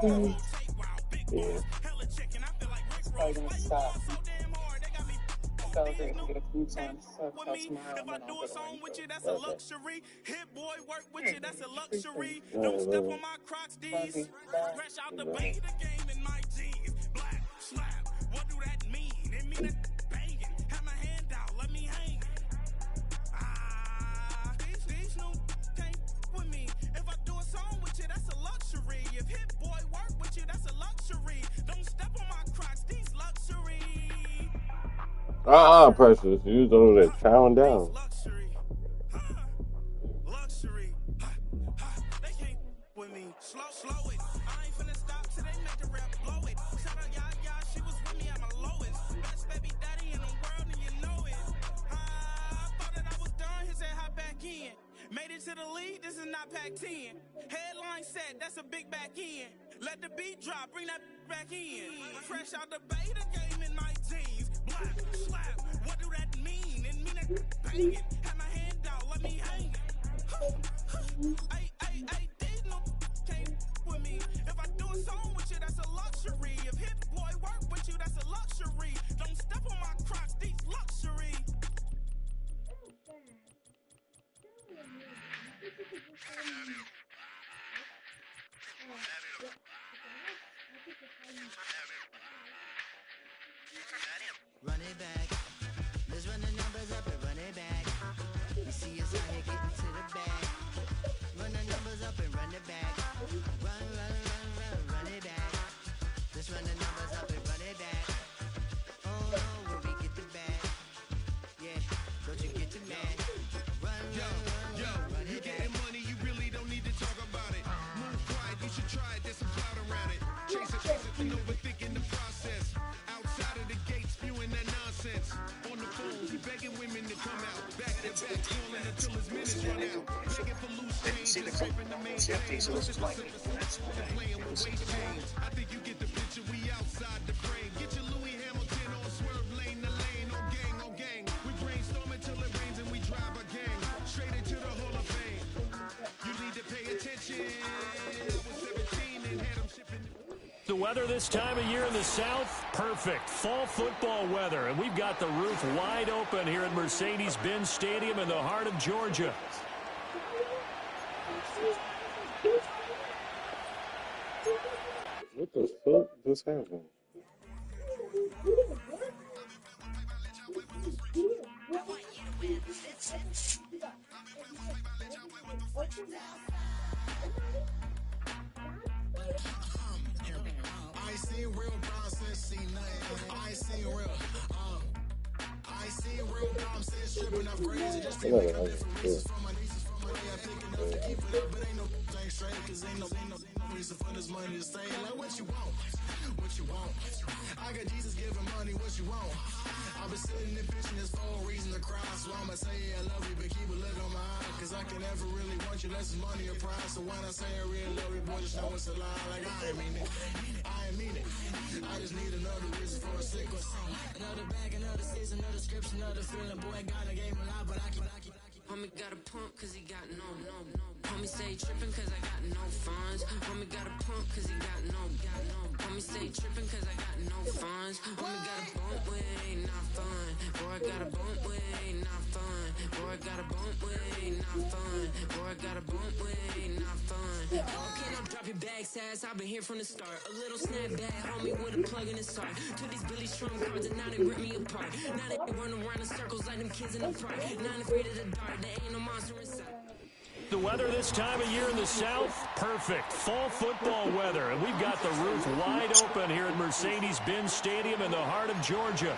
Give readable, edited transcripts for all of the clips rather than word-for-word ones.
Mm. Yeah. It's probably gonna stop. I felt like I can get a food time until tomorrow, and then I'll go to Wednesday. Okay. Appreciate All right, love you. it. Love you. Bye. Goodbye. Precious. You was over there chowing down. Run it back. Let's run the numbers up and run it back. You see us out here getting to the bag. Run the numbers up and run it back. Run it back. Let's run the numbers up and run it back. Oh no, when we get the bag. Yeah, don't you get the mad. Run it back. Getting money, you really don't need to talk about it. Move quiet, you should try it, there's some clout around it. Chase it, and overthinking the process. Outside of the gates, spewing that nonsense. On the phones, you begging women to come out. Back to back, calling until his minutes run out. Begging for loose change, just hoping to maintain. Playing with weight chains. I think you get the picture, we outside the frame. Get your Louis Hamilton on swerve lane to lane. On gang. We brainstorm until it rains and we drive a gang. Straight into the Hall of Fame. You need to pay attention. I was 17 and had them shipping. The weather this time of year in the South, perfect. Fall football weather, and we've got the roof wide open here at Mercedes-Benz Stadium in the heart of Georgia. What the fuck just happened? I ain't seen real problems since see nothing. I ain't seen real. I ain't seen real problems since stripping up crazy. Just to make up different reasons for my nieces, for my day. I think enough to keep it up, but ain't no thing straight. Cause ain't no reason for this money to stay. Like what you want? What you want? I got Jesus giving money. What you want? I've been sitting and pitching this for a reason to cry. So I'ma say I love you, but keep a look on my eye. Cause I can never really want you unless it's money or pride. So when I say I really love you, boy, just know it's a lie. Like I ain't mean it. I ain't mean it. I just need another reason for a sickle. Another bag, another season, another description, another feeling. Boy, God, I gave him a lot, but I keep. Homie got a pump cause he got no. Homie stay trippin' cause I got no funds. Homie got a pump cause he got no. Homie stay trippin' cause I got no funds. Homie got a bump with it ain't not fun. Boy, I got a bump with it ain't not fun. Boy, I got a bump with it ain't not fun. Boy, I got a bump with it ain't not fun. Okay, now drop your bag, sass. I've been here from the start. A little snapback, homie, with a plug in his heart. Took these Billy Strum cards and now they rip me apart. Now they run around in circles like them kids in the park. Not afraid of the dark, there ain't no monster inside. The weather this time of year in the South, perfect. Fall football weather, and we've got the roof wide open here at Mercedes-Benz Stadium in the heart of Georgia.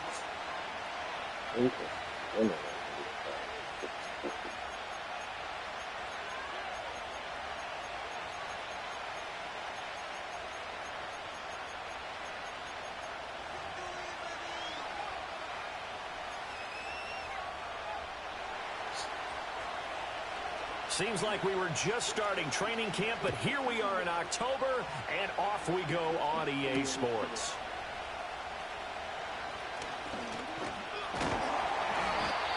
Seems like we were just starting training camp, but here we are in October, and off we go on EA Sports.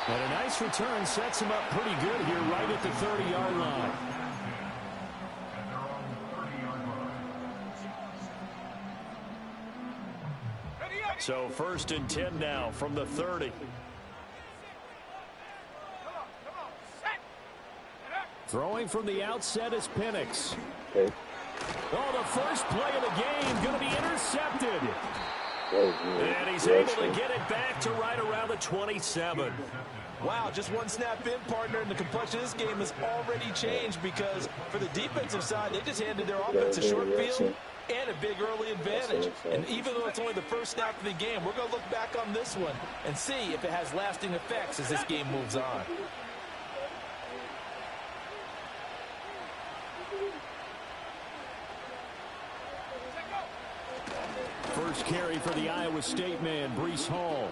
And a nice return sets him up pretty good here right at the 30-yard line. So 1st and 10 now from the 30. Throwing from the outset is Penix. Okay. Oh, the first play of the game going to be intercepted. And he's Yes, able to get it back to right around the 27. Wow, just one snap in, partner, and the complexion of this game has already changed because for the defensive side, they just handed their offense a short field and a big early advantage. And even though it's only the first snap of the game, we're going to look back on this one and see if it has lasting effects as this game moves on. First carry for the Iowa State man, Breece Hall.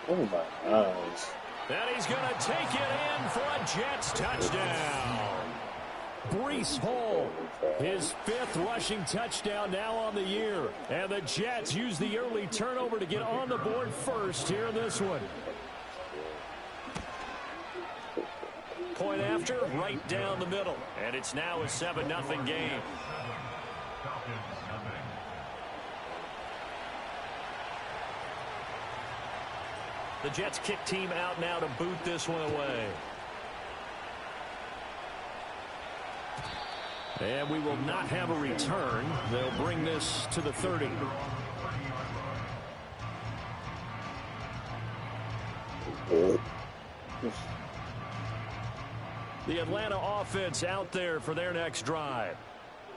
Oh, my gosh. And he's going to take it in for a Jets touchdown. Breece Hall, his 5th rushing touchdown now on the year. And the Jets use the early turnover to get on the board first here in this one. Point after, right down the middle. And it's now a 7-0 game. The Jets kick team out now to boot this one away. And we will not have a return. They'll bring this to the 30. The Atlanta offense out there for their next drive.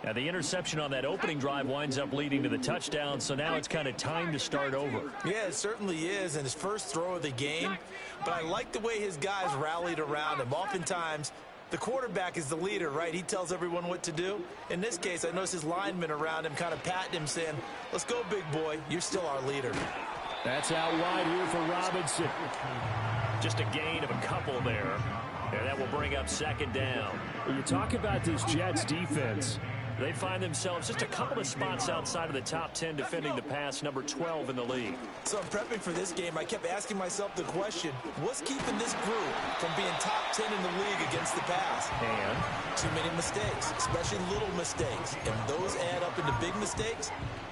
Now, the interception on that opening drive winds up leading to the touchdown, so now it's kind of time to start over. Yeah, it certainly is, and his first throw of the game. But I like the way his guys rallied around him. Oftentimes, the quarterback is the leader, right? He tells everyone what to do. In this case, I noticed his linemen around him kind of patting him, saying, let's go, big boy. You're still our leader. That's out wide here for Robinson. Just a gain of a couple there. And that will bring up 2nd down. When you talk about this Jets defense, they find themselves just a couple of spots outside of the top 10 defending the pass, number 12 in the league. So I'm prepping for this game. I kept asking myself the question, what's keeping this group from being top 10 in the league against the pass? And too many mistakes, especially little mistakes. And those add up into big mistakes.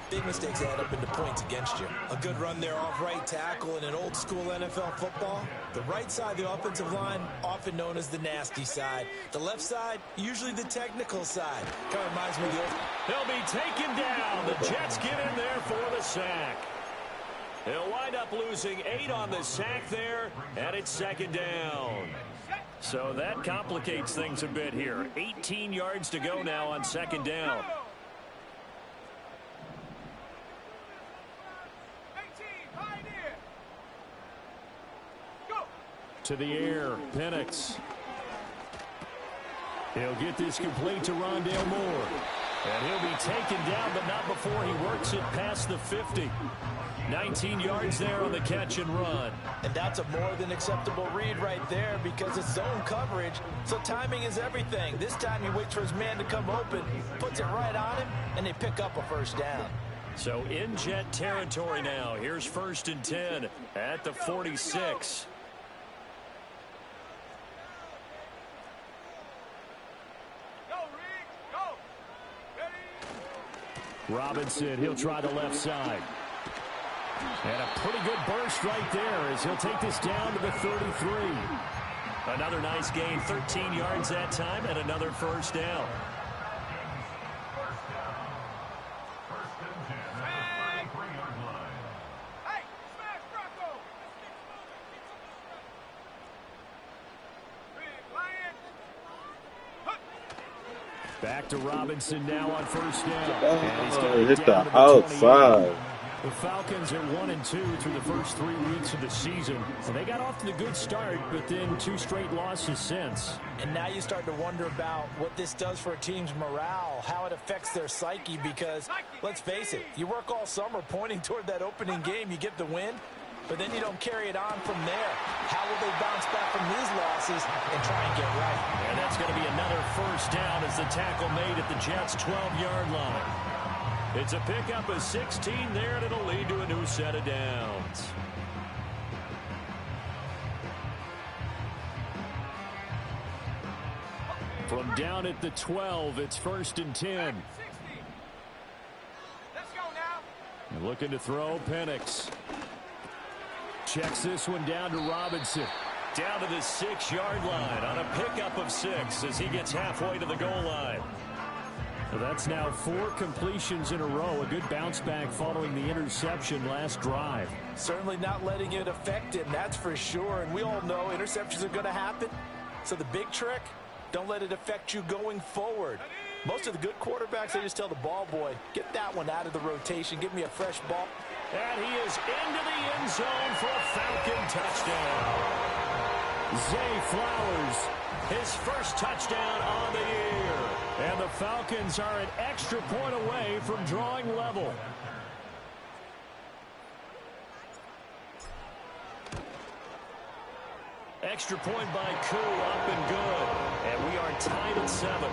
Big mistakes add up into points against you. A good run there off right tackle in an old school NFL football. The right side of the offensive line, often known as the nasty side. The left side, usually the technical side. Kind of reminds me of the old... He'll be taken down. The Jets get in there for the sack. He'll wind up losing 8 on the sack there, and it's 2nd down. So that complicates things a bit here. 18 yards to go now on 2nd down. To the air, Penix. He'll get this complete to Rondale Moore. And he'll be taken down, but not before he works it past the 50. 19 yards there on the catch and run. And that's a more than acceptable read right there because it's zone coverage, so timing is everything. This time he waits for his man to come open, puts it right on him, and they pick up a 1st down. So in Jet territory now. Here's 1st and 10 at the 46. Robinson, he'll try the left side. And a pretty good burst right there as he'll take this down to the 33. Another nice gain, 13 yards that time, and another 1st down. Back to Robinson now on 1st down. And he's got Hit down the to outside. The Falcons are 1-2 through the first 3 weeks of the season. So they got off to the good start, but then 2 straight losses since. And now you start to wonder about what this does for a team's morale, how it affects their psyche, because let's face it, you work all summer pointing toward that opening game, you get the win, but then you don't carry it on from there. How will they bounce back from these losses and try and get right? And that's going to be another 1st down as the tackle made at the Jets' 12-yard line. It's a pickup of 16 there, and it'll lead to a new set of downs. From down at the 12, it's 1st and 10. Let's go now. And looking to throw, Penix. Checks this one down to Robinson. Down to the 6-yard line on a pickup of 6 as he gets halfway to the goal line. So that's now 4 completions in a row. A good bounce back following the interception last drive. Certainly not letting it affect him, that's for sure. And we all know interceptions are going to happen. So the big trick, don't let it affect you going forward. Most of the good quarterbacks, they just tell the ball boy, get that one out of the rotation, give me a fresh ball. And he is into the end zone for a Falcon touchdown. Zay Flowers, his first touchdown on the year. And the Falcons are an extra point away from drawing level. Extra point by Koo, up and good. And we are tied at 7.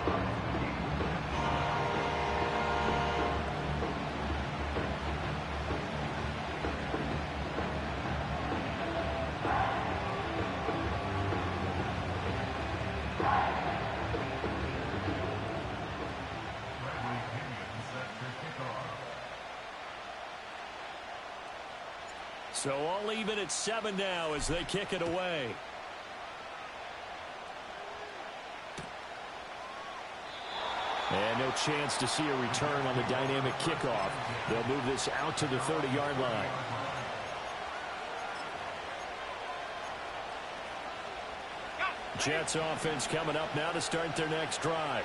So all even at 7 now as they kick it away. And no chance to see a return on the dynamic kickoff. They'll move this out to the 30-yard line. Jets offense coming up now to start their next drive.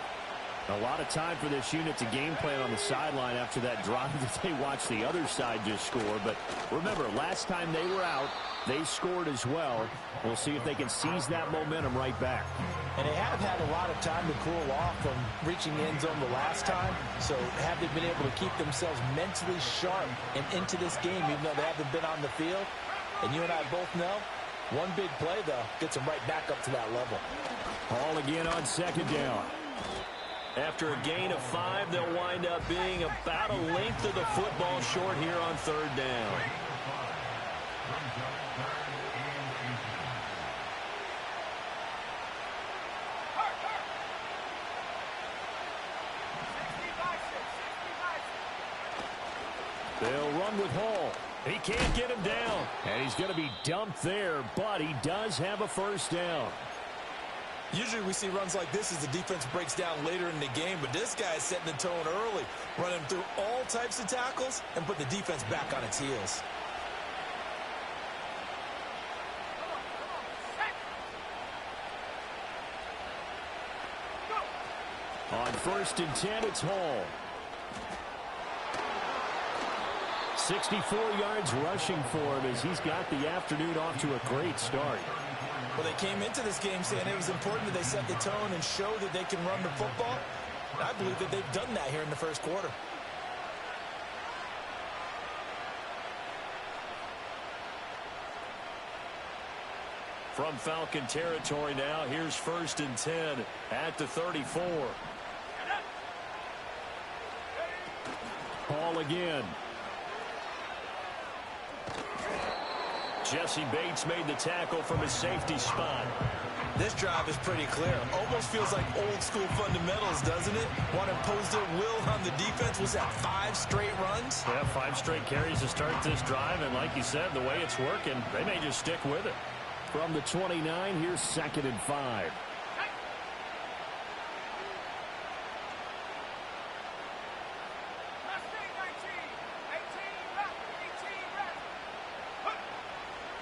A lot of time for this unit to game plan on the sideline after that drive that they watched the other side just score. But remember, last time they were out, they scored as well. We'll see if they can seize that momentum right back. And they have had a lot of time to cool off from reaching the end zone the last time. So have they been able to keep themselves mentally sharp and into this game, even though they haven't been on the field? And you and I both know, one big play, though, gets them right back up to that level. Ball again on 2nd down. After a gain of 5, they'll wind up being about a length of the football short here on 3rd down. They'll run with Hall. He can't get him down. And he's going to be dumped there, but he does have a 1st down. Usually we see runs like this as the defense breaks down later in the game, but this guy is setting the tone early, running through all types of tackles and put the defense back on its heels. On 1st and 10, it's Hall. 64 yards rushing for him as he's got the afternoon off to a great start. Well, they came into this game saying it was important that they set the tone and show that they can run the football. And I believe that they've done that here in the 1st quarter. From Falcon territory now, here's 1st and 10 at the 34. Ball again. Jesse Bates made the tackle from his safety spot. This drive is pretty clear. Almost feels like old school fundamentals, doesn't it? Want to impose their will on the defense. Was that 5 straight runs? Yeah, 5 straight carries to start this drive, and like you said, the way it's working, they may just stick with it. From the 29, here's 2nd and 5.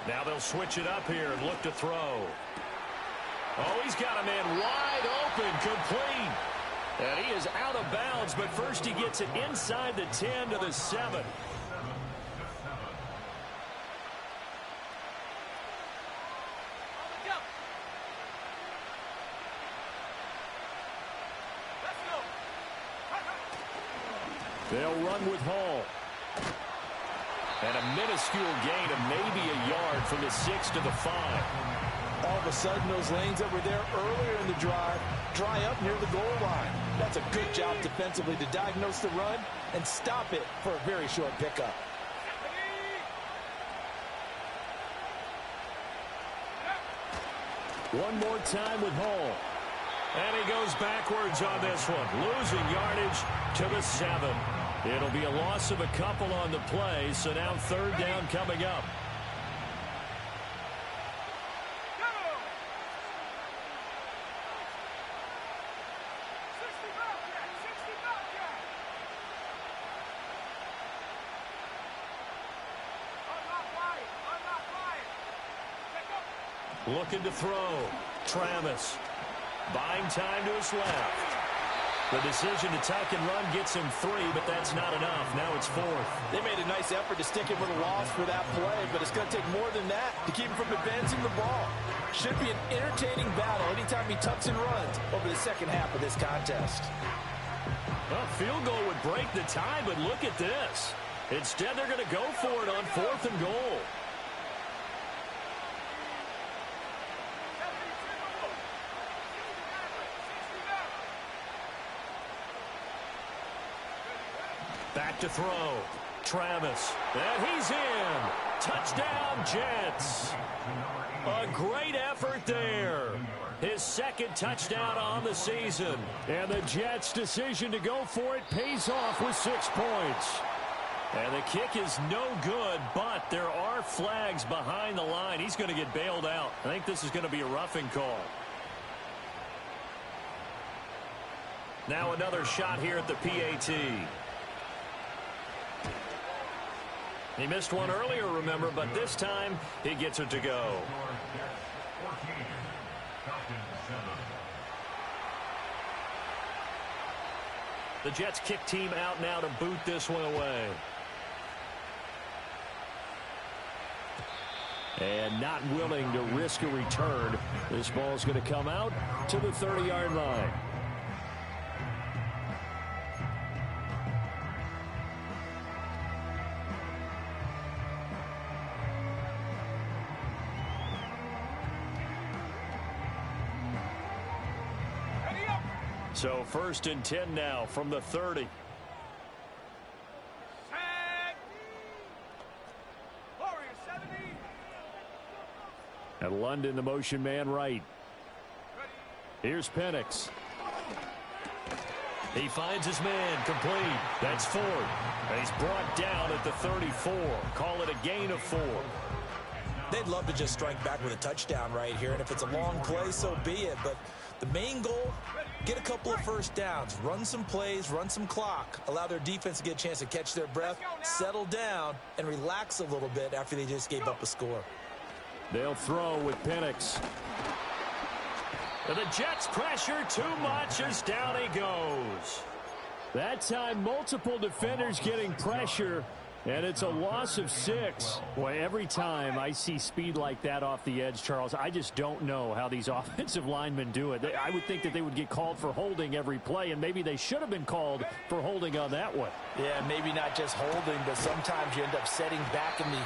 Now they'll switch it up here and look to throw. Oh, he's got a man wide open, complete. And he is out of bounds, but first he gets it inside the 10 to the 7. They'll run with Hall. And a minuscule gain of maybe a yard from the 6 to the 5. All of a sudden, those lanes that were there earlier in the drive dry up near the goal line. That's a good job defensively to diagnose the run and stop it for a very short pickup. One more time with Hall. And he goes backwards on this one, losing yardage to the 7. It'll be a loss of a couple on the play, so now third down coming up. Looking to throw. Travis. Buying time to his left. The decision to tuck and run gets him 3, but that's not enough. Now it's 4th. They made a nice effort to stick him with a loss for that play, but it's going to take more than that to keep him from advancing the ball. Should be an entertaining battle anytime he tucks and runs over the second half of this contest. Well, field goal would break the tie, but look at this. Instead, they're going to go for it on 4th and goal. Back to throw. Travis. And he's in. Touchdown, Jets. A great effort there. His second touchdown on the season. And the Jets' decision to go for it pays off with 6 points. And the kick is no good, but there are flags behind the line. He's going to get bailed out. I think this is going to be a roughing call. Now another shot here at the PAT. He missed one earlier, remember, but this time he gets it to go. The Jets kick team out now to boot this one away. And not willing to risk a return. This ball's going to come out to the 30-yard line. So 1st and 10 now from the 30. And London, the motion man right. Here's Penix. He finds his man complete. That's Ford. And he's brought down at the 34. Call it a gain of 4. They'd love to just strike back with a touchdown right here, and if it's a long play, so be it. But the main goal, get a couple of first downs, run some plays, run some clock, allow their defense to get a chance to catch their breath, settle down, and relax a little bit after they just gave up a score. They'll throw with Penix. And the Jets pressure too much as down he goes. That time, multiple defenders getting pressure. And it's a loss of 6. Boy, every time I see speed like that off the edge, Charles, I just don't know how these offensive linemen do it. I would think that they would get called for holding every play, and maybe they should have been called for holding on that one. Yeah, maybe not just holding, but sometimes you end up setting back in the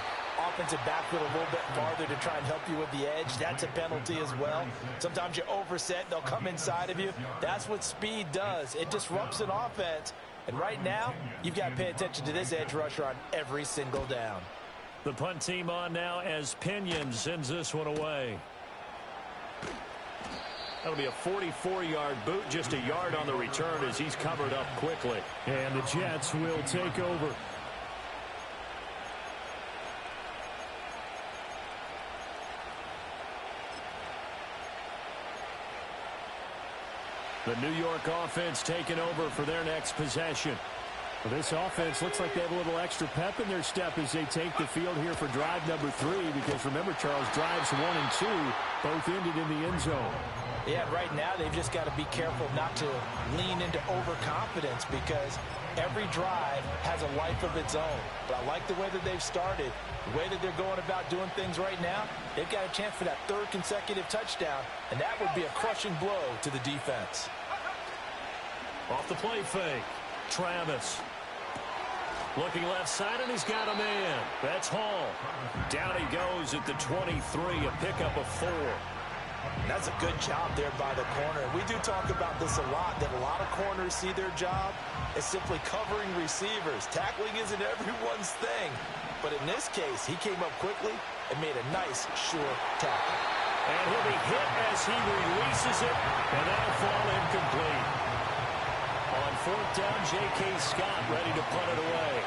offensive backfield a little bit farther to try and help you with the edge. That's a penalty as well. Sometimes you overset, they'll come inside of you. That's what speed does. It disrupts an offense. And right now, you've got to pay attention to this edge rusher on every single down. The punt team on now as Pinion sends this one away. That'll be a 44-yard boot, just a yard on the return as he's covered up quickly. And the Jets will take over. The New York offense taking over for their next possession. Well, this offense looks like they have a little extra pep in their step as they take the field here for drive number 3. Because remember, Charles, drives 1 and 2 both ended in the end zone. Yeah, right now they've just got to be careful not to lean into overconfidence because every drive has a life of its own. But I like the way that they've started, the way that they're going about doing things right now. They've got a chance for that 3rd consecutive touchdown, and that would be a crushing blow to the defense. Off the play fake, Travis. Looking left side, and he's got a man. That's Hall. Down he goes at the 23, a pickup of 4. That's a good job there by the corner. We do talk about this a lot, that a lot of corners see their job as simply covering receivers. Tackling isn't everyone's thing. But in this case, he came up quickly and made a nice, sure tackle. And he'll be hit as he releases it, and that'll fall incomplete. On 4th down, J.K. Scott ready to punt it away.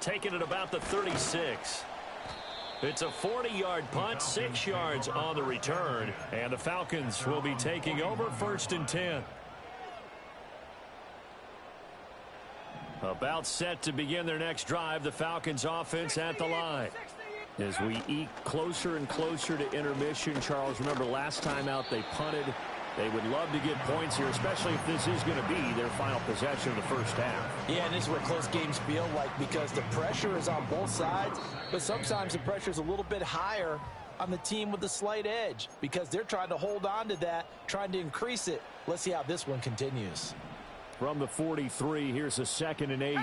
Taking it about the 36. It's a 40-yard punt, 6 yards on the return, and the Falcons will be taking over 1st and 10. About set to begin their next drive, the Falcons offense at the line. As we eke closer and closer to intermission, Charles, remember last time out they punted. They would love to get points here, especially if this is going to be their final possession of the first half. Yeah, and this is what close games feel like because the pressure is on both sides, but sometimes the pressure is a little bit higher on the team with the slight edge because they're trying to hold on to that, trying to increase it. Let's see how this one continues. From the 43, here's a 2nd and 8.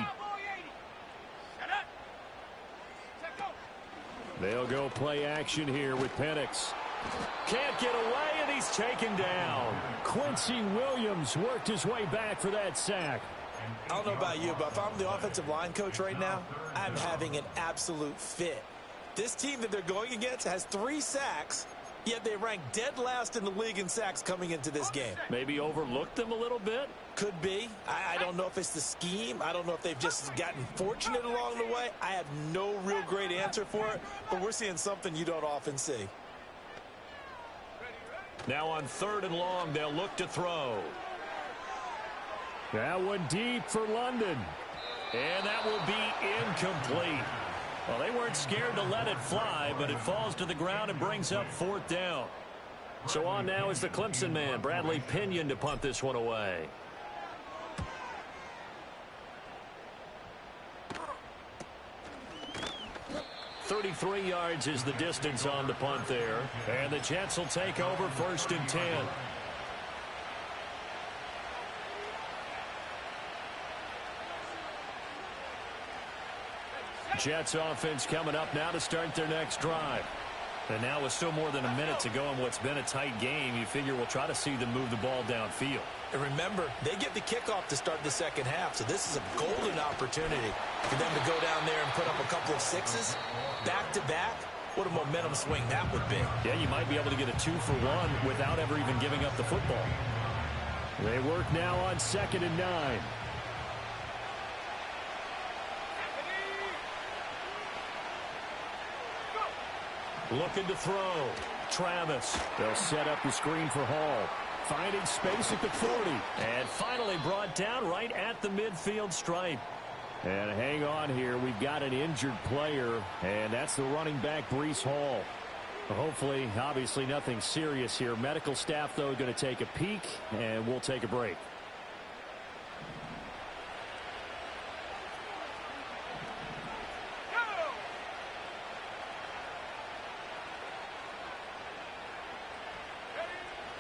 They'll go play action here with Penix. Can't get away, and he's taken down. Quincy Williams worked his way back for that sack. I don't know about you, but if I'm the offensive line coach right now, I'm having an absolute fit. This team that they're going against has 3 sacks, yet they rank dead last in the league in sacks coming into this game. Maybe overlooked them a little bit? Could be. I don't know if it's the scheme. I don't know if they've just gotten fortunate along the way. I have no real great answer for it, but we're seeing something you don't often see. Now on 3rd and long, they'll look to throw. That one deep for London. And that will be incomplete. Well, they weren't scared to let it fly, but it falls to the ground and brings up 4th down. So on now is the Clemson man, Bradley Pinion, to punt this one away. .33 yards is the distance on the punt there. And the Jets will take over 1st and 10. Jets offense coming up now to start their next drive. And now with still more than a minute to go in what's been a tight game, you figure we'll try to see them move the ball downfield. And remember, they get the kickoff to start the second half, so this is a golden opportunity for them to go down there and put up a couple of 6s back-to-back. What a momentum swing that would be. Yeah, you might be able to get a 2-for-1 without ever even giving up the football. They work now on 2nd and 9. Looking to throw. Travis. They'll set up the screen for Hall. Finding space at the 40. And finally brought down right at the midfield stripe. And hang on here. We've got an injured player. And that's the running back, Breece Hall. Hopefully, obviously nothing serious here. Medical staff, though, going to take a peek. And we'll take a break.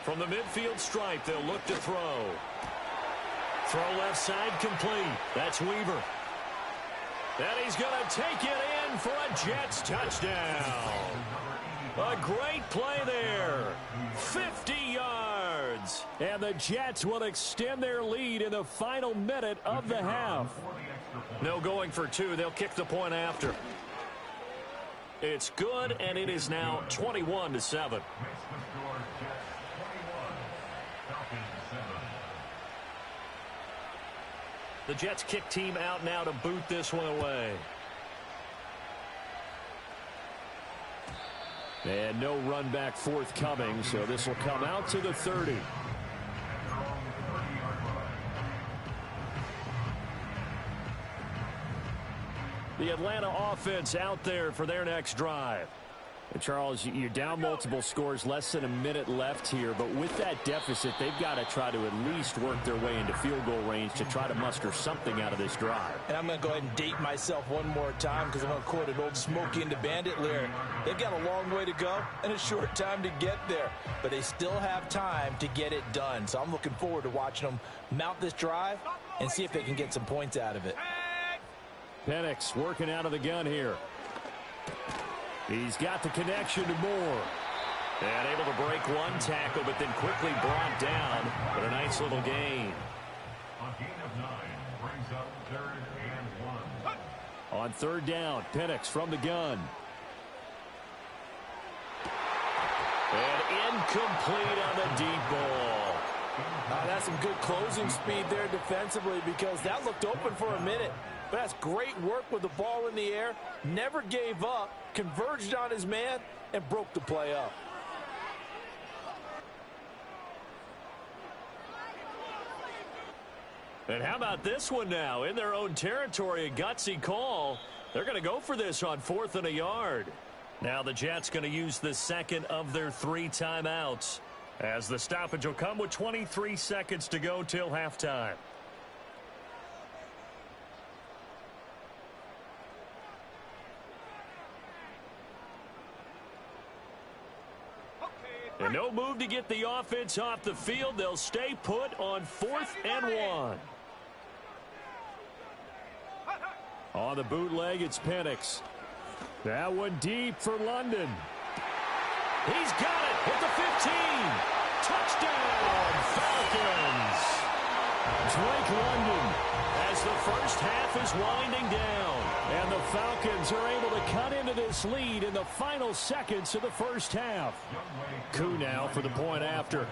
From the midfield stripe, they'll look to throw. Throw left side complete. That's Weaver. And he's going to take it in for a Jets touchdown. A great play there. 50 yards. And the Jets will extend their lead in the final minute of the half. No going for 2. They'll kick the point after. It's good, and it is now 21-7. The Jets kick team out now to boot this one away. And no run back forthcoming, so this will come out to the 30. The Atlanta offense out there for their next drive. And Charles, you're down multiple scores, less than a minute left here, but with that deficit, they've got to try to at least work their way into field goal range to try to muster something out of this drive. And I'm going to go ahead and date myself one more time because I'm going to quote an old Smokey and the Bandit lyric. They've got a long way to go and a short time to get there, but they still have time to get it done. So I'm looking forward to watching them mount this drive and see if they can get some points out of it. Penix working out of the gun here. He's got the connection to Moore. And able to break one tackle, but then quickly brought down. But a nice little gain. A gain of 9 brings up 3rd and 1. On 3rd down, Penix from the gun. incomplete on the deep ball. That's some good closing speed there defensively because that looked open for a minute. But that's great work with the ball in the air. Never gave up, converged on his man, and broke the play up. And how about this one now? In their own territory, a gutsy call. They're going to go for this on 4th and a yard. Now the Jets going to use the second of their 3 timeouts, as the stoppage will come with 23 seconds to go till halftime. And no move to get the offense off the field. They'll stay put on 4th and 1. On the bootleg, it's Penix. That one deep for London. He's got it at the 15. Touchdown, Falcons. Drake London, as the first half is winding down. And the Falcons are able to cut into this lead in the final seconds of the first half. Koo now for the point after.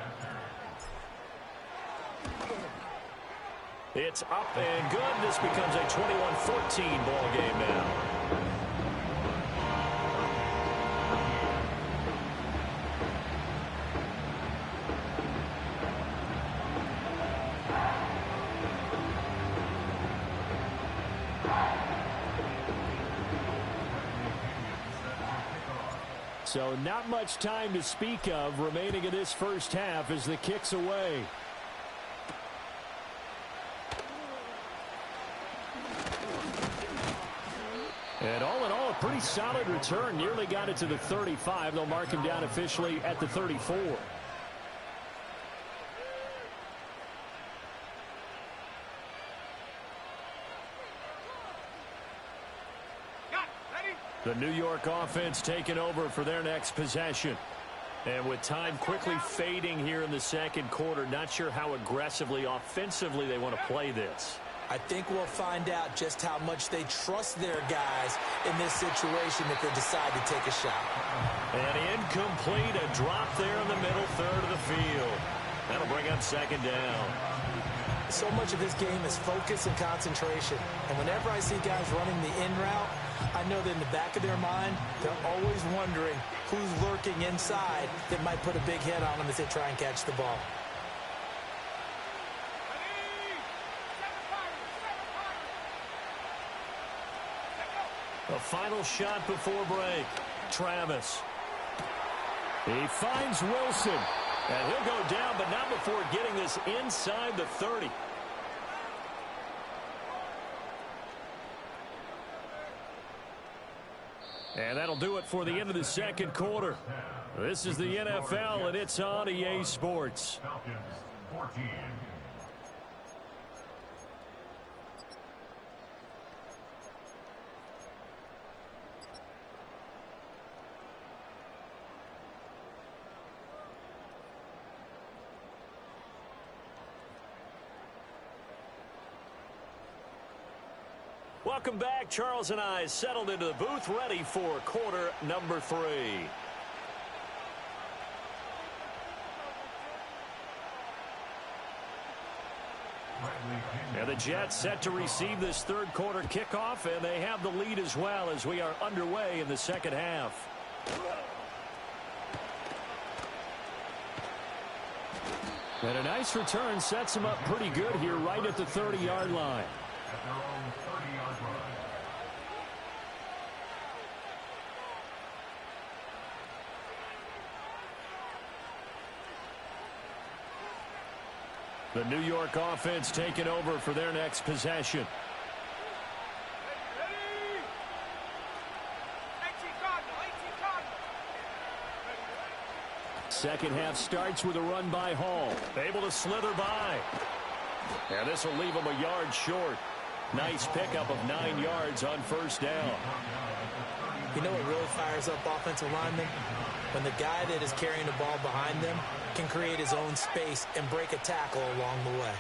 It's up and good. This becomes a 21-14 ball game now. So not much time to speak of remaining in this first half as the kick's away. And all in all, a pretty solid return. Nearly got it to the 35. They'll mark him down officially at the 34. The New York offense taking over for their next possession. And with time quickly fading here in the second quarter, not sure how aggressively, offensively they want to play this. I think we'll find out just how much they trust their guys in this situation if they decide to take a shot. And incomplete, a drop there in the middle third of the field. That'll bring up second down. So much of this game is focus and concentration. And whenever I see guys running the in route, I know that in the back of their mind, they're always wondering who's lurking inside that might put a big hit on them as they try and catch the ball. A final shot before break. Travis. He finds Wilson. And he'll go down, but not before getting this inside the 30. And that'll do it for the end of the second quarter. This is the NFL, and it's on EA Sports. Falcons 14. Welcome back. Charles and I settled into the booth, ready for quarter number 3. And the Jets set to receive this third quarter kickoff, and they have the lead as well as we are underway in the second half. And a nice return sets them up pretty good here right at the 30-yard line. At their own 30-yard line. The New York offense taking over for their next possession. Second half starts with a run by Hall. Able to slither by. And this will leave him a yard short. Nice pickup of 9 yards on first down. You know what really fires up offensive linemen? When the guy that is carrying the ball behind them can create his own space and break a tackle along the way.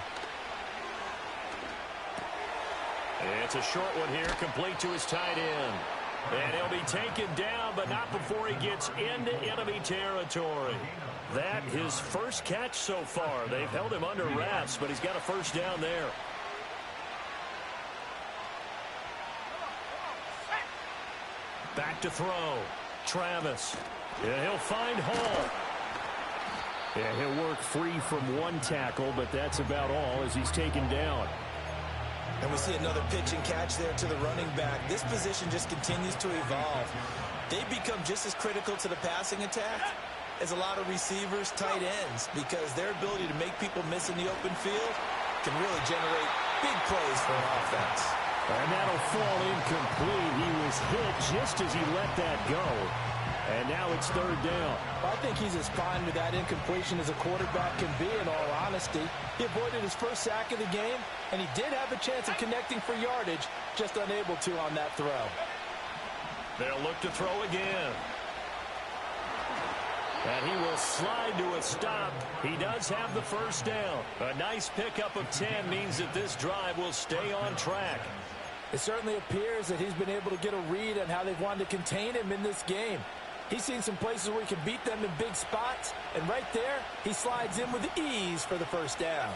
It's a short one here, complete to his tight end. And he'll be taken down, but not before he gets into enemy territory. That his first catch so far. They've held him under wraps, but he's got a first down there. Back to throw. Travis. Yeah, he'll find Hall. Yeah, he'll work free from one tackle, but that's about all as he's taken down. And we see another pitch and catch there to the running back. This position just continues to evolve. They become just as critical to the passing attack as a lot of receivers, tight ends, because their ability to make people miss in the open field can really generate big plays for an offense. And that'll fall incomplete. He was hit just as he let that go. And now it's third down. I think he's as fine with that incompletion as a quarterback can be, in all honesty. He avoided his first sack of the game, and he did have a chance of connecting for yardage, just unable to on that throw. They'll look to throw again. And he will slide to a stop. He does have the first down. A nice pickup of 10 means that this drive will stay on track. It certainly appears that he's been able to get a read on how they've wanted to contain him in this game. He's seen some places where he can beat them in big spots, and right there, he slides in with ease for the first down.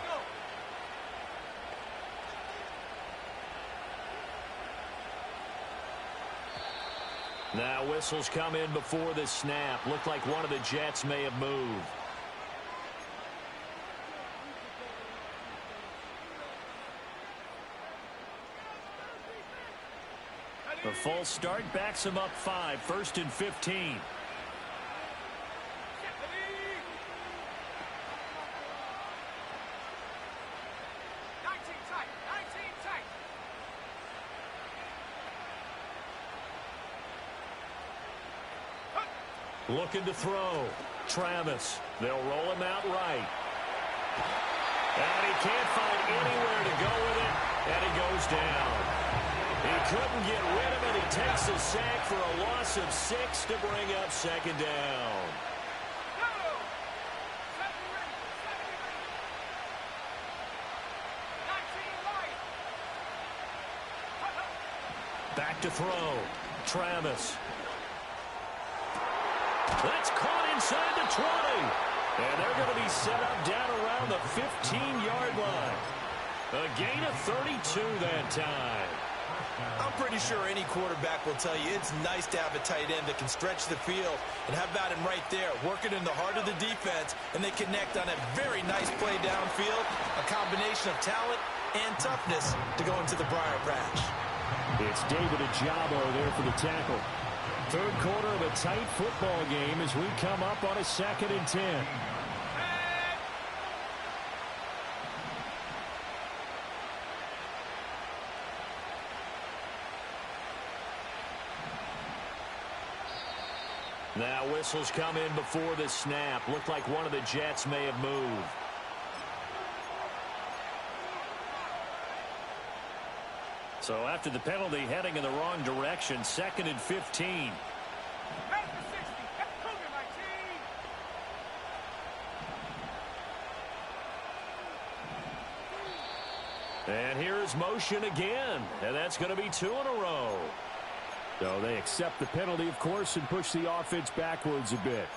Now whistles come in before the snap. Looked like one of the Jets may have moved. The false start backs him up 5, 1st and 15. Looking to throw. Travis. They'll roll him out right. And he can't find anywhere to go with it, and he goes down. He couldn't get rid of it. He takes a sack for a loss of 6 to bring up second down. Back to throw. Travis. That's caught inside the 20. And they're going to be set up down around the 15-yard line. A gain of 32 that time. I'm pretty sure any quarterback will tell you it's nice to have a tight end that can stretch the field. And how about him right there, working in the heart of the defense, and they connect on a very nice play downfield, a combination of talent and toughness to go into the briar patch. It's David Ojabo there for the tackle. Third quarter of a tight football game as we come up on a 2nd and 10. Now whistles come in before the snap. Looked like one of the Jets may have moved. So after the penalty, heading in the wrong direction, 2nd and 15. And here's motion again, and that's going to be 2 in a row. So they accept the penalty, of course, and push the offense backwards a bit.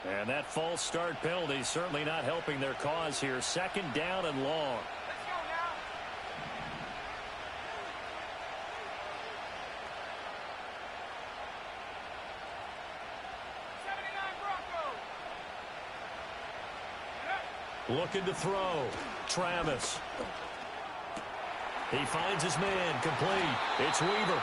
And that false start penalty certainly not helping their cause here. 2nd down and long. Let's go now. Looking to throw. Travis. He finds his man. Complete. It's Weaver.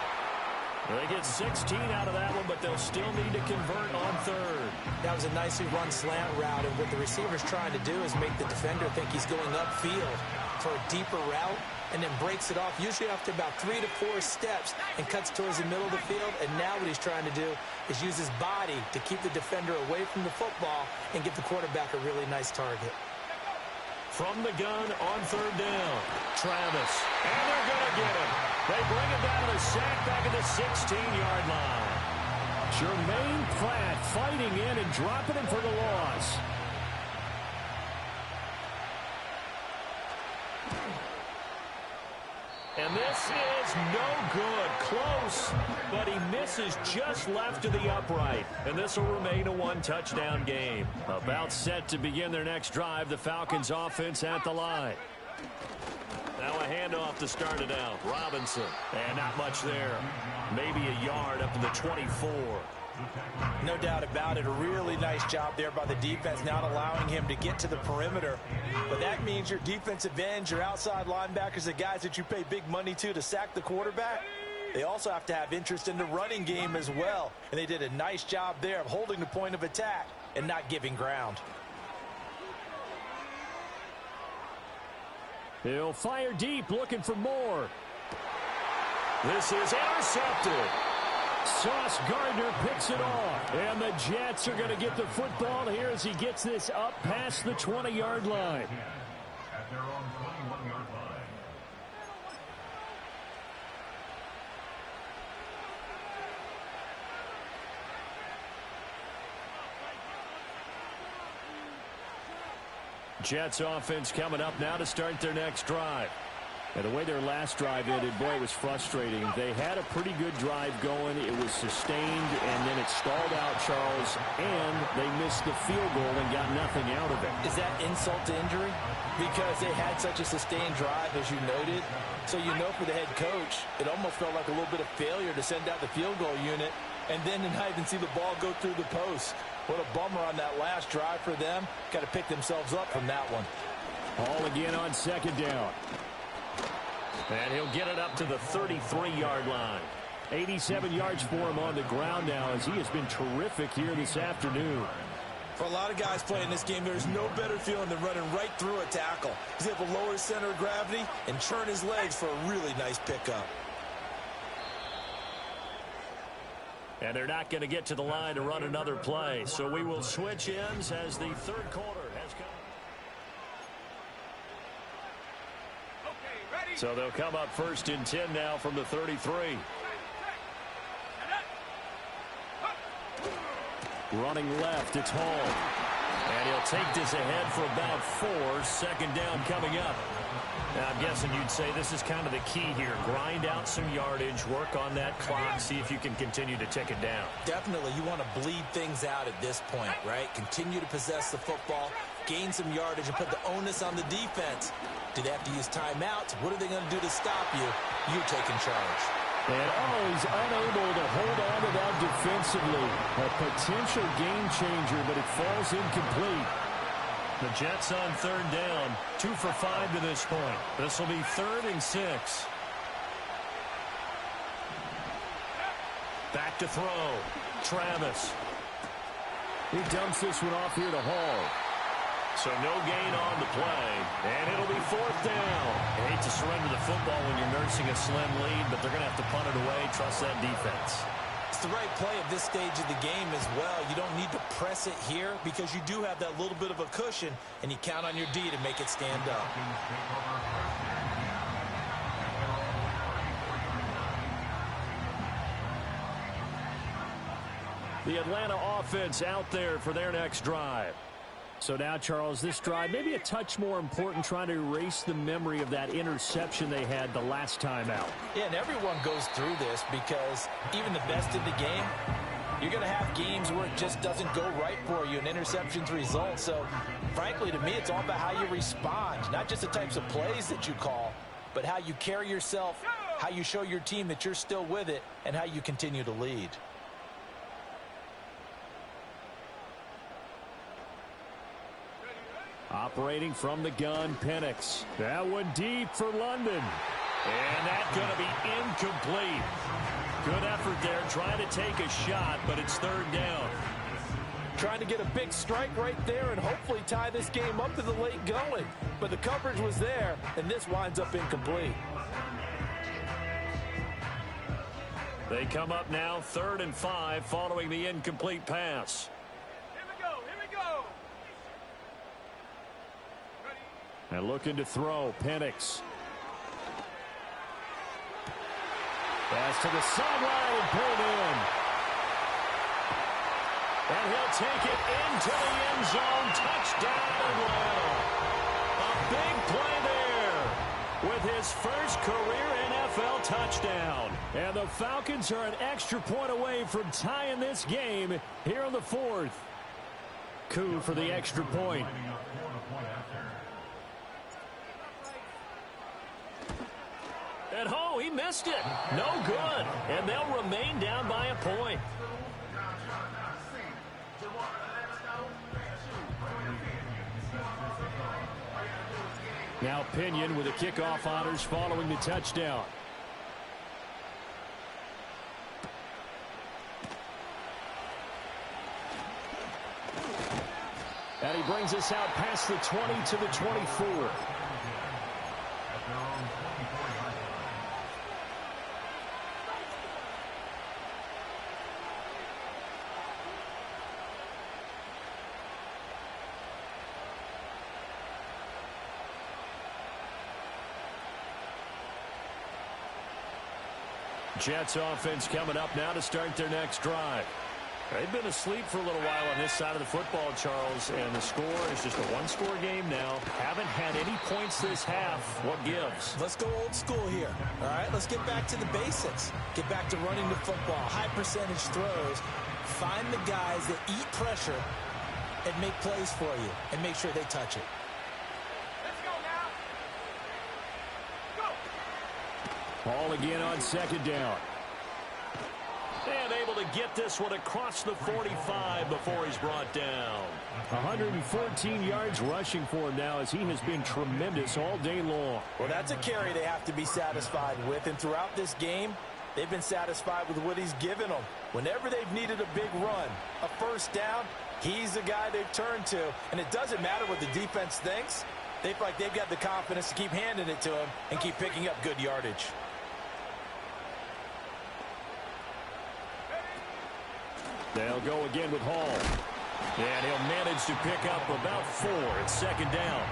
They get 16 out of that one, but they'll still need to convert on 3rd. That was a nicely run slant route, and what the receiver's trying to do is make the defender think he's going upfield for a deeper route, and then breaks it off, usually after about 3 to 4 steps, and cuts towards the middle of the field. And now what he's trying to do is use his body to keep the defender away from the football and give the quarterback a really nice target. From the gun on 3rd down. Travis. And they're going to get him. They bring him down to the sack back at the 16-yard line. Jermaine Pratt fighting in and dropping him for the loss. And this is no good. Close, but he misses just left of the upright. And this will remain a one-touchdown game. About set to begin their next drive, the Falcons offense at the line. Now a handoff to start it out. Robinson. And not much there. Maybe a yard up to the 24. No doubt about it. A really nice job there by the defense, not allowing him to get to the perimeter. But that means your defensive ends, your outside linebackers, the guys that you pay big money to sack the quarterback, they also have to have interest in the running game as well. And they did a nice job there of holding the point of attack and not giving ground. He'll fire deep, looking for more. This is intercepted. Sauce Gardner picks it off. And the Jets are going to get the football here as he gets this up past the 20-yard line. At their own 21-yard line. Jets offense coming up now to start their next drive. And the way their last drive ended, boy, it was frustrating. They had a pretty good drive going. It was sustained, and then it stalled out, Charles, and they missed the field goal and got nothing out of it. Is that insult to injury? Because they had such a sustained drive, as you noted. So you know for the head coach, it almost felt like a little bit of failure to send out the field goal unit and then to not even see the ball go through the post. What a bummer on that last drive for them. Got to pick themselves up from that one. All again on second down. And he'll get it up to the 33-yard line. 87 yards for him on the ground now as he has been terrific here this afternoon. For a lot of guys playing this game, there's no better feeling than running right through a tackle. He's able to lower his center of gravity and turn his legs for a really nice pickup. And they're not going to get to the line to run another play. So we will switch ends as the third quarter has come. So they'll come up first and 10 now from the 33. Running left, it's Hall. And he'll take this ahead for about 4. Second down coming up. Now, I'm guessing you'd say this is kind of the key here. Grind out some yardage, work on that clock, see if you can continue to tick it down. Definitely, you want to bleed things out at this point, right? Continue to possess the football, gain some yardage, and put the onus on the defense. Do they have to use timeouts? What are they going to do to stop you? You taking charge. And he's unable to hold on to that defensively. A potential game changer, but it falls incomplete. The Jets on third down, 2 for 5 to this point. This will be 3rd and 6. Back to throw. Travis. He dumps this one off here to Hall. So no gain on the play, and it'll be 4th down. I hate to surrender the football when you're nursing a slim lead, but they're going to have to punt it away. Trust that defense. It's the right play at this stage of the game as well. You don't need to press it here because you do have that little bit of a cushion, and you count on your D to make it stand up. The Atlanta offense out there for their next drive. So now, Charles, this drive maybe a touch more important, trying to erase the memory of that interception they had the last time out. Yeah, and everyone goes through this because even the best in the game, you're going to have games where it just doesn't go right for you and interceptions result. So, frankly, to me, it's all about how you respond, not just the types of plays that you call, but how you carry yourself, how you show your team that you're still with it, and how you continue to lead. Operating from the gun, Penix. That one deep for London. And that's going to be incomplete. Good effort there, trying to take a shot, but it's 3rd down. Trying to get a big strike right there and hopefully tie this game up to the late going. But the coverage was there, and this winds up incomplete. They come up now 3rd and 5 following the incomplete pass. And looking to throw, Penix. Pass to the sideline and pulled in. And he'll take it into the end zone. Touchdown, Atlanta. A big play there. with his first career NFL touchdown. And the Falcons are an extra point away from tying this game here in the fourth. Coup for the extra point. And oh, he missed it. No good. And they'll remain down by a point. Now Pinion with the kickoff honors following the touchdown. And he brings us out past the 20 to the 24. Jets offense coming up now to start their next drive. They've been asleep for a little while on this side of the football, Charles, and the score is just a one-score game now. Haven't had any points this half. What gives? Let's go old school here. All right, let's get back to the basics. Get back to running the football, high percentage throws. Find the guys that eat pressure and make plays for you and make sure they touch it. Ball again on second down. And able to get this one across the 45 before he's brought down. 114 yards rushing for him now as he has been tremendous all day long. Well, that's a carry they have to be satisfied with. And throughout this game, they've been satisfied with what he's given them. Whenever they've needed a big run, a first down, he's the guy they've turned to. And it doesn't matter what the defense thinks. They feel like they've got the confidence to keep handing it to him and keep picking up good yardage. They'll go again with Hall. And he'll manage to pick up about 4 at second down.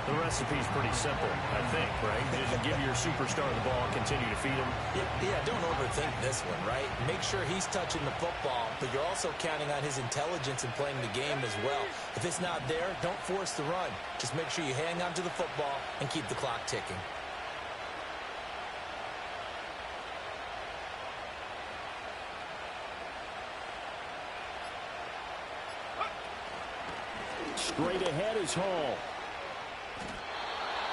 The recipe's pretty simple, I think, right? Just give your superstar the ball, continue to feed him. Yeah, don't overthink this one, right? Make sure he's touching the football, but you're also counting on his intelligence in playing the game as well. If it's not there, don't force the run. Just make sure you hang on to the football and keep the clock ticking. Straight ahead is Hall.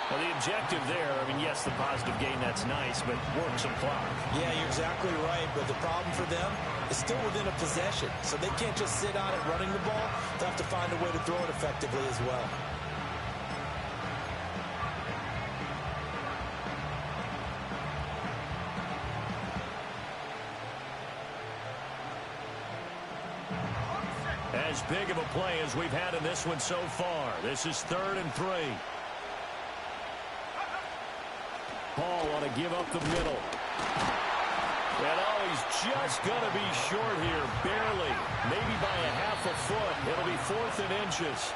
Well, the objective there, I mean, yes, the positive gain, that's nice, but work some clock. Yeah, you're exactly right, but the problem for them is still within a possession, so they can't just sit on it running the ball. They'll have to find a way to throw it effectively as well. As big of a play as we've had in this one so far. This is 3rd and 3. Paul want to give up the middle. And oh, he's just going to be short here, barely. Maybe by a half a foot. It'll be 4th and inches.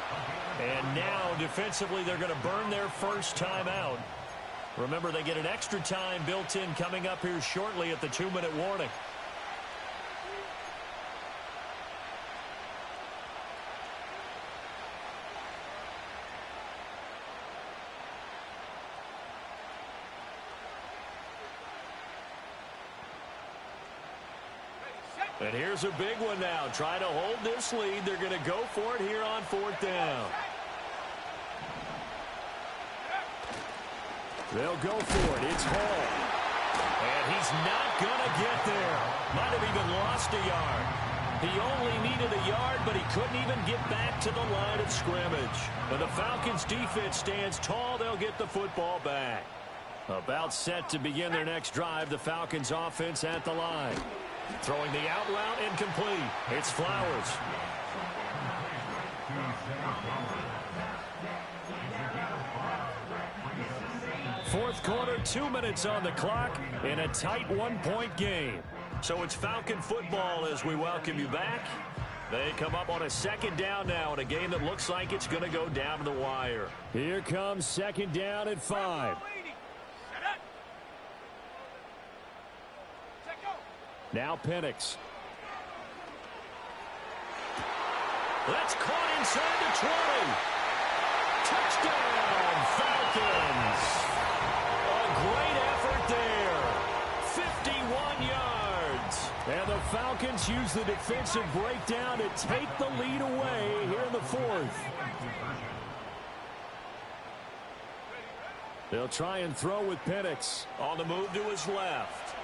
And now, defensively, they're going to burn their first time out. Remember, they get an extra time built in coming up here shortly at the 2-minute warning. And here's a big one now. Trying to hold this lead. They're going to go for it here on 4th down. They'll go for it. It's Hall. And he's not going to get there. Might have even lost a yard. He only needed a yard, but he couldn't even get back to the line of scrimmage. And the Falcons defense stands tall. They'll get the football back. About set to begin their next drive. The Falcons offense at the line. Throwing the out route incomplete. It's Flowers. Fourth quarter, 2 minutes on the clock in a tight 1-point game. So it's Falcon football as we welcome you back. They come up on a second down now in a game that looks like it's going to go down to the wire. Here comes second down at 5. Now Penix. That's caught inside the 20. Touchdown, Falcons. Falcons use the defensive breakdown to take the lead away here in the fourth. They'll try and throw with Penix. On the move to his left.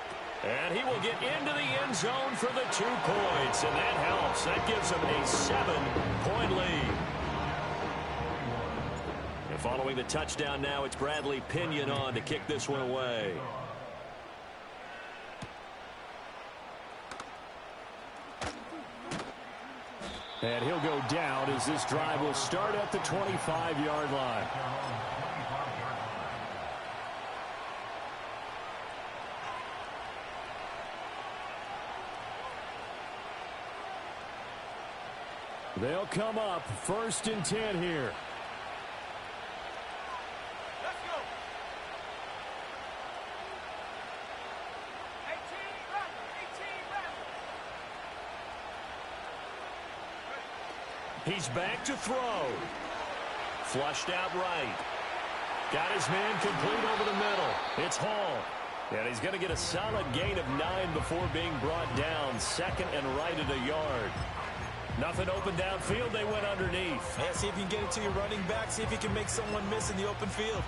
And he will get into the end zone for the 2 points. And that helps. That gives him a 7-point lead. And following the touchdown now, it's Bradley Pinion on to kick this one away. And he'll go down as this drive will start at the 25-yard line. They'll come up 1st and 10 here. Let's go. 18 He's back to throw. Flushed out right. Got his man complete over the middle. It's Hall. And he's going to get a solid gain of 9 before being brought down. 2nd and right at a yard. Nothing open downfield. They went underneath. Yeah, see if you can get it to your running back. See if you can make someone miss in the open field.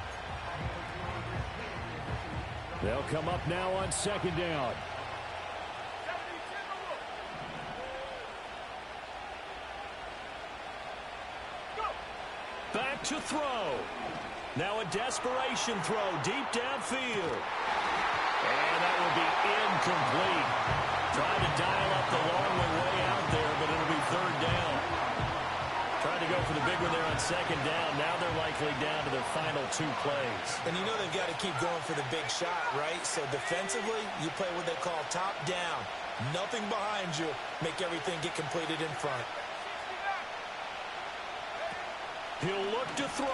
They'll come up now on 2nd down. Back to throw. Now a desperation throw deep downfield. And that will be incomplete. Trying to dial up the long way out there, but it'll be 3rd down. Trying to go for the big one there on 2nd down. Now they're likely down to their final 2 plays. And you know they've got to keep going for the big shot, right? So defensively, you play what they call top down. Nothing behind you. Make everything get completed in front. He'll look to throw.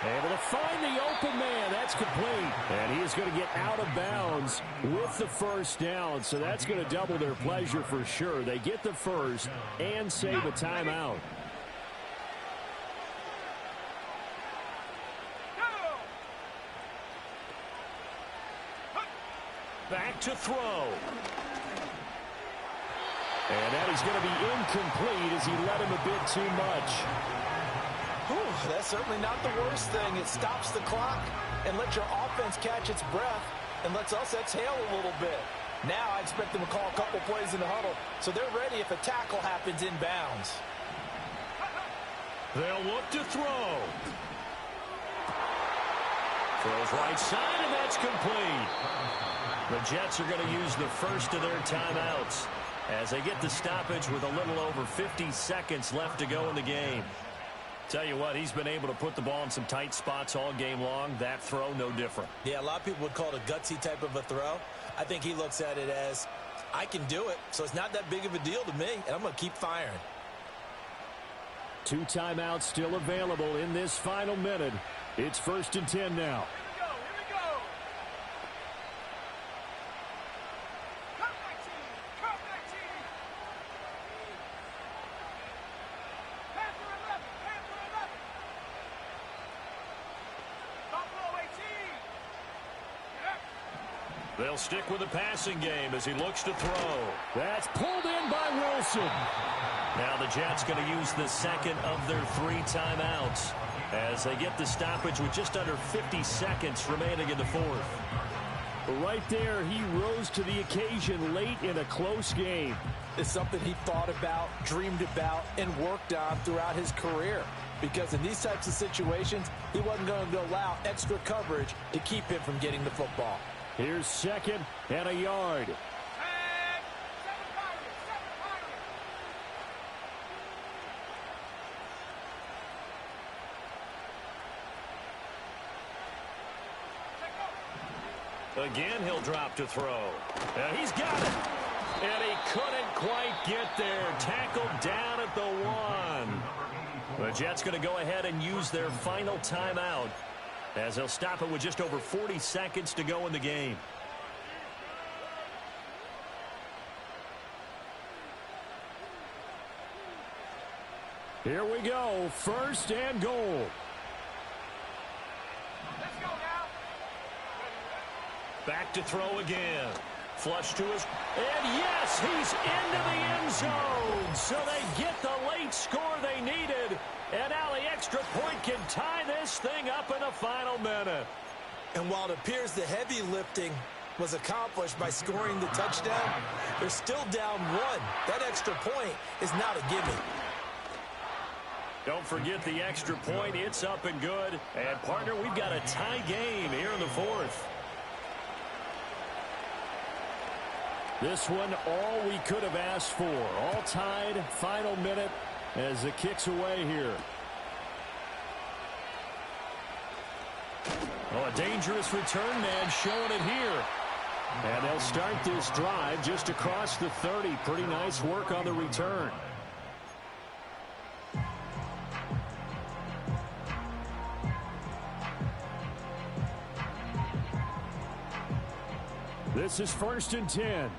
Able to find the open man. That's complete. And he is going to get out of bounds with the 1st down. So that's going to double their pleasure for sure. They get the 1st and save a timeout. Back to throw. And that is going to be incomplete as he let him a bit too much. Whew, that's certainly not the worst thing. It stops the clock and lets your offense catch its breath and lets us exhale a little bit. Now I expect them to call a couple plays in the huddle so they're ready if a tackle happens in bounds. They'll look to throw. Throws right side, and that's complete. The Jets are going to use the first of their timeouts as they get the stoppage with a little over 50 seconds left to go in the game. Tell you what, he's been able to put the ball in some tight spots all game long. That throw, no different. Yeah, a lot of people would call it a gutsy type of a throw. I think he looks at it as, I can do it, so it's not that big of a deal to me, and I'm going to keep firing. 2 timeouts still available in this final minute. It's 1st and 10 now. They'll stick with the passing game as he looks to throw. That's pulled in by Wilson. Now the Jets going to use the 2nd of their 3 timeouts as they get the stoppage with just under 50 seconds remaining in the 4th. Right there, he rose to the occasion late in a close game. It's something he thought about, dreamed about, and worked on throughout his career. Because in these types of situations, he wasn't going to allow extra coverage to keep him from getting the football. Here's 2nd and a yard. Again, he'll drop to throw. And he's got it. And he couldn't quite get there. Tackled down at the 1. The Jets going to go ahead and use their final timeout as they'll stop it with just over 40 seconds to go in the game. Here we go. 1st and goal. Let's go now. Back to throw again. Flush to his, and yes, he's into the end zone. So they get the late score they needed. And now the extra point can tie this thing up in the final minute. And while it appears the heavy lifting was accomplished by scoring the touchdown, they're still down 1. That extra point is not a gimme. Don't forget the extra point. It's up and good. And, partner, we've got a tie game here in the 4th. This one, all we could have asked for. All tied, final minute as it kicks away here. Oh, a dangerous return man showing it here. And they'll start this drive just across the 30. Pretty nice work on the return. This is 1st and 10.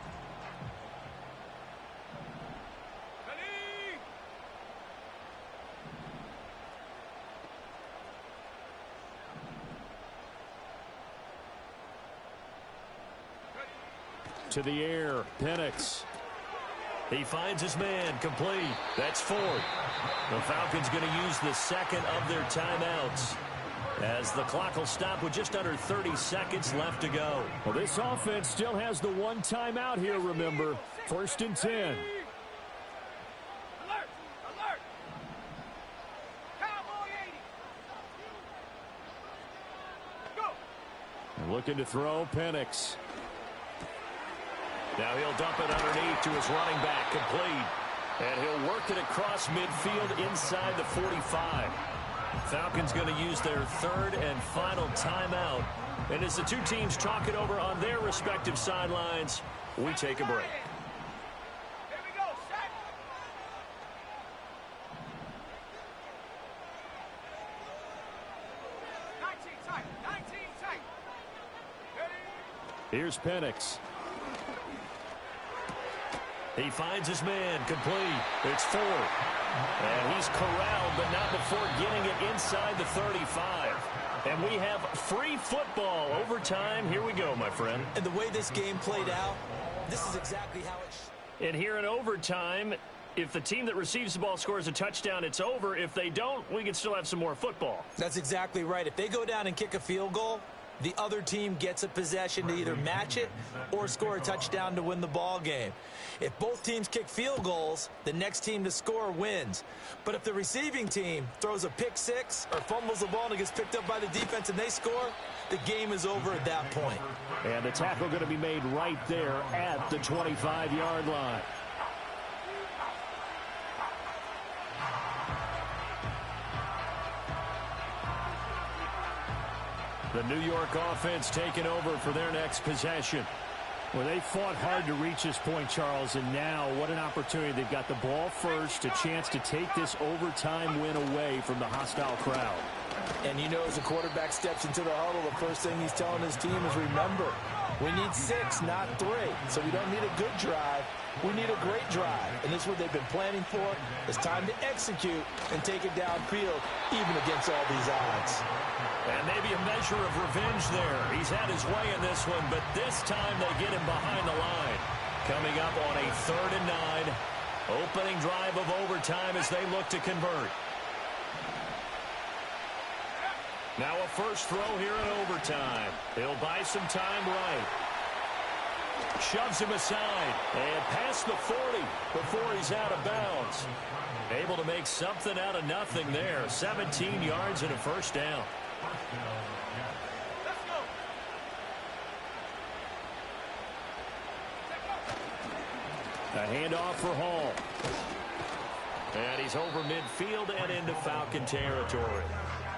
To the air, Penix. He finds his man, complete. That's 4. The Falcons going to use the second of their timeouts, as the clock will stop with just under 30 seconds left to go. Well, this offense still has the one timeout here, remember. 1st and 10. Alert! Alert! Cowboy 80. Go! Looking to throw, Penix. Now he'll dump it underneath to his running back, complete. And he'll work it across midfield inside the 45. Falcons going to use their 3rd and final timeout. And as the two teams talk it over on their respective sidelines, we take a break. Here we go, set. Tight. 19 tight. Ready? Here's Penix. He finds his man, complete. It's 4. And he's corralled, but not before getting it inside the 35. And we have free football. Overtime. Here we go, my friend. And the way this game played out, this is exactly how it And here in overtime, if the team that receives the ball scores a touchdown, it's over. If they don't, we can still have some more football. That's exactly right. If they go down and kick a field goal, the other team gets a possession to either match it or score a touchdown to win the ball game. If both teams kick field goals, the next team to score wins. But if the receiving team throws a pick 6 or fumbles the ball and it gets picked up by the defense and they score, the game is over at that point. And the tackle going to be made right there at the 25-yard line. The New York offense taking over for their next possession. Well, they fought hard to reach this point, Charles, and now what an opportunity. They've got the ball first, a chance to take this overtime win away from the hostile crowd. And you know, as the quarterback steps into the huddle, the first thing he's telling his team is, remember, we need 6, not 3. So we don't need a good drive. We need a great drive. And this is what they've been planning for. It's time to execute and take it downfield, even against all these odds. And maybe a measure of revenge there. He's had his way in this one, but this time they get him behind the line. Coming up on a 3rd and 9. Opening drive of overtime as they look to convert. Now a first throw here in overtime. He'll buy some time right. Shoves him aside and past the 40 before he's out of bounds. Able to make something out of nothing there. 17 yards and a first down. Let's go. A handoff for Hall. And he's over midfield and into Falcon territory.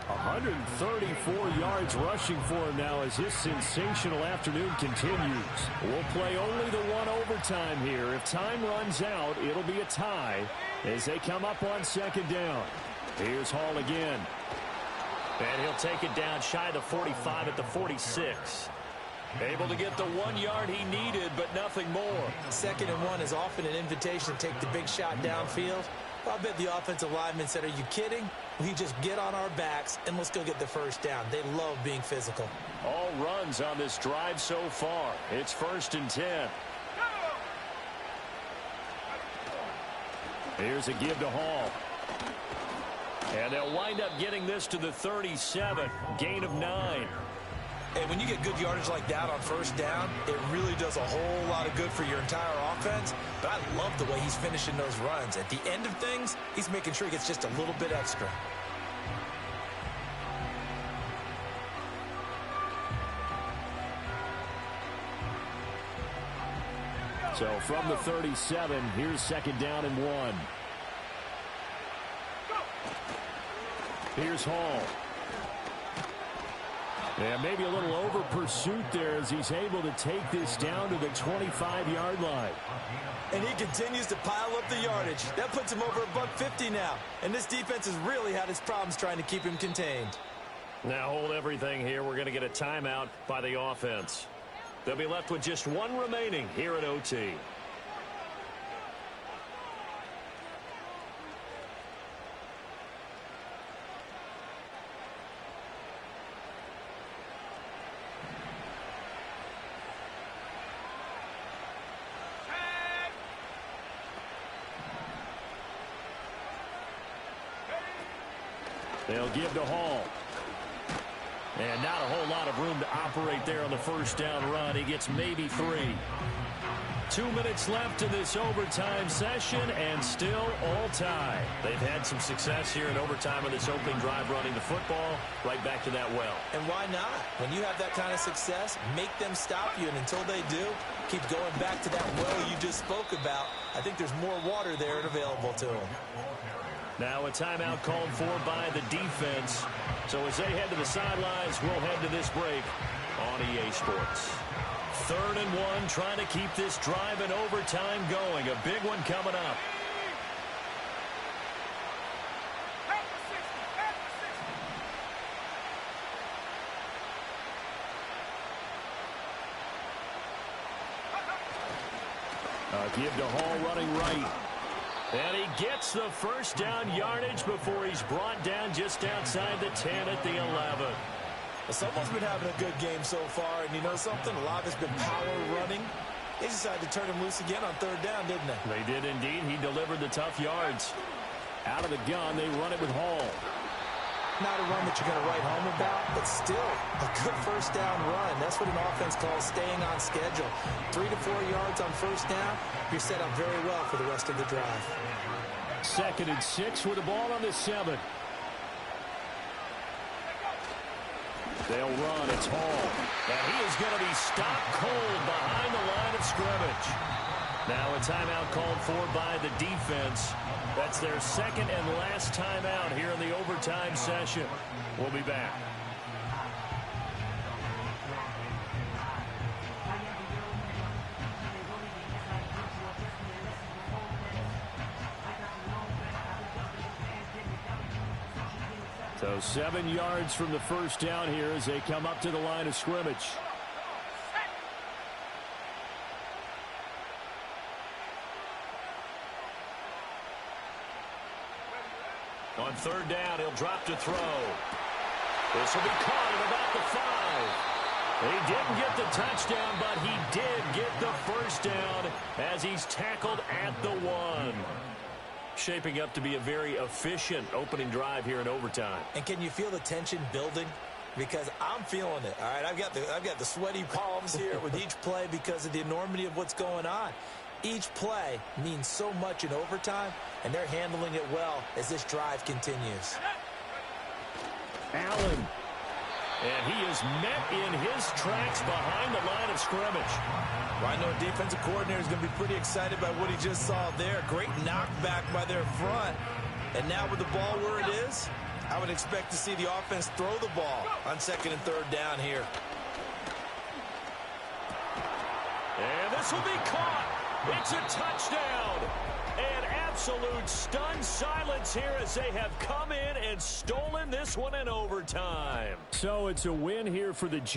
134 yards rushing for him now as his sensational afternoon continues. We'll play only the one overtime here. If time runs out, it'll be a tie as they come up on 2nd down. Here's Hall again. And he'll take it down shy of the 45 at the 46. Able to get the 1 yard he needed, but nothing more. 2nd and 1 is often an invitation to take the big shot downfield. I bet the offensive lineman said, are you kidding? We just get on our backs and let's go get the first down. They love being physical. All runs on this drive so far. It's 1st and 10. Here's a give to Hall. And they'll wind up getting this to the 37. Gain of 9. And when you get good yardage like that on first down, it really does a whole lot of good for your entire offense. But I love the way he's finishing those runs. At the end of things, he's making sure he gets just a little bit extra. So from the 37, here's 2nd down and 1. Here's Hall. And maybe a little over pursuit there as he's able to take this down to the 25-yard line. And he continues to pile up the yardage. That puts him over $150 now. And this defense has really had its problems trying to keep him contained. Now hold everything here. We're going to get a timeout by the offense. They'll be left with just 1 remaining here at OT. They'll give to Hall. And not a whole lot of room to operate there on the first down run. He gets maybe 3. 2 minutes left in this overtime session, and still all tie. They've had some success here in overtime on this opening drive running the football. Right back to that well. And why not? When you have that kind of success, make them stop you. And until they do, keep going back to that well you just spoke about. I think there's more water there and available to them. Now a timeout called for by the defense. So as they head to the sidelines, we'll head to this break on EA Sports. 3rd and 1, trying to keep this drive in overtime going. A big one coming up. Give to Hall running right. And he gets the first down yardage before he's brought down just outside the 10 at the 11. Well, someone's been having a good game so far, and you know something? A lot of it's been power running. They decided to turn him loose again on 3rd down, didn't they? They did indeed. He delivered the tough yards. Out of the gun, they run it with Hall. Not a run that you're going to write home about, but still a good first down run. That's what an offense calls staying on schedule. 3 to 4 yards on first down, you're set up very well for the rest of the drive. 2nd and 6 with the ball on the 7. They'll run. It's Hall. And he is going to be stopped cold behind the line of scrimmage. Now a timeout called for by the defense. That's their 2nd and last timeout here in the overtime session. We'll be back. So 7 yards from the first down here as they come up to the line of scrimmage. On 3rd down, he'll drop to throw. This will be caught at about the 5. He didn't get the touchdown, but he did get the first down as he's tackled at the 1. Shaping up to be a very efficient opening drive here in overtime. And can you feel the tension building? Because I'm feeling it. All right, I've got the sweaty palms here with each play because of the enormity of what's going on. Each play means so much in overtime, and they're handling it well as this drive continues. Allen. And he is met in his tracks behind the line of scrimmage. Well, I know a defensive coordinator is going to be pretty excited by what he just saw there. Great knockback by their front. And now with the ball where it is, I would expect to see the offense throw the ball on 2nd and 3rd down here. And this will be caught. It's a touchdown. And absolute stunned silence here as they have come in and stolen this one in overtime. So it's a win here for the